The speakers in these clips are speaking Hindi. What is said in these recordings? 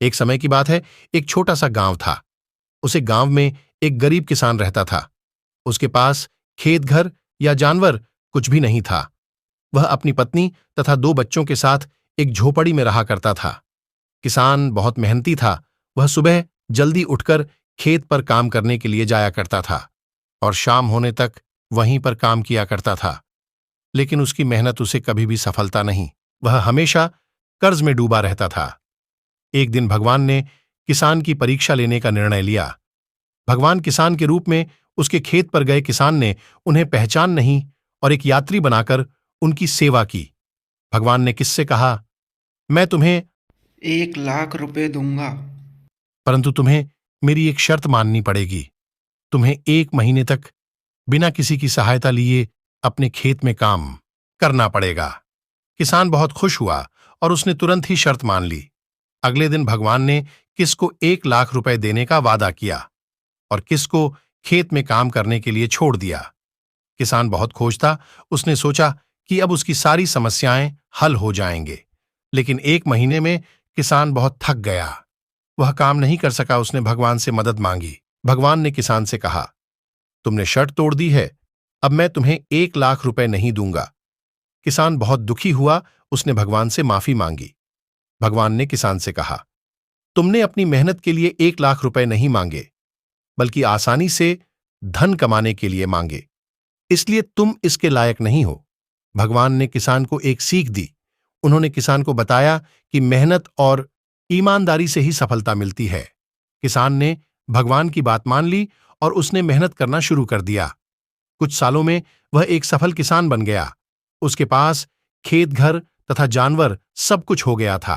एक समय की बात है, एक छोटा सा गांव था। उसे गांव में एक गरीब किसान रहता था। उसके पास खेत, घर या जानवर कुछ भी नहीं था। वह अपनी पत्नी तथा 2 बच्चों के साथ एक झोपड़ी में रहा करता था। किसान बहुत मेहनती था। वह सुबह जल्दी उठकर खेत पर काम करने के लिए जाया करता था और शाम होने तक वहीं पर काम किया करता था। लेकिन उसकी मेहनत उसे कभी भी सफलता नहीं। वह हमेशा कर्ज में डूबा रहता था। एक दिन भगवान ने किसान की परीक्षा लेने का निर्णय लिया। भगवान किसान के रूप में उसके खेत पर गए किसान ने उन्हें पहचान नहीं और एक यात्री बनाकर उनकी सेवा की। भगवान ने किससे कहा, मैं तुम्हें 1 लाख रुपए दूंगा। परंतु तुम्हें मेरी एक शर्त माननी पड़ेगी। तुम्हें 1 महीने तक बिना किसी की सहायता लिए अपने खेत में काम करना पड़ेगा। किसान बहुत खुश हुआ और उसने तुरंत ही शर्त मान ली। अगले दिन भगवान ने किस को 1 लाख रुपए देने का वादा किया और किस को खेत में काम करने के लिए छोड़ दिया। किसान बहुत खुश था। उसने सोचा कि अब उसकी सारी समस्याएं हल हो जाएंगे। लेकिन 1 महीने में किसान बहुत थक गया। वह काम नहीं कर सका। उसने भगवान से मदद मांगी। भगवान ने किसान से कहा, तुमने शर्त तोड़ दी है, अब मैं तुम्हें 1 लाख रुपए नहीं दूंगा। किसान बहुत दुखी हुआ। उसने भगवान से माफी मांगी। भगवान ने किसान से कहा, तुमने अपनी मेहनत के लिए 1 लाख रुपए नहीं मांगे, बल्कि आसानी से धन कमाने के लिए मांगे, इसलिए तुम इसके लायक नहीं हो। भगवान ने किसान को एक सीख दी। उन्होंने किसान को बताया कि मेहनत और ईमानदारी से ही सफलता मिलती है। किसान ने भगवान की बात मान ली और उसने मेहनत करना शुरू कर दिया। कुछ सालों में वह एक सफल किसान बन गया। उसके पास खेत, घर तथा जानवर सब कुछ हो गया था।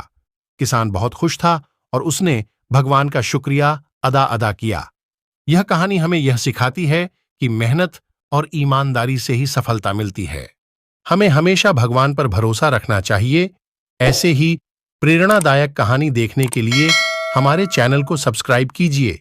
किसान बहुत खुश था और उसने भगवान का शुक्रिया अदा किया। यह कहानी हमें यह सिखाती है कि मेहनत और ईमानदारी से ही सफलता मिलती है। हमें हमेशा भगवान पर भरोसा रखना चाहिए। ऐसे ही प्रेरणादायक कहानी देखने के लिए हमारे चैनल को सब्सक्राइब कीजिए।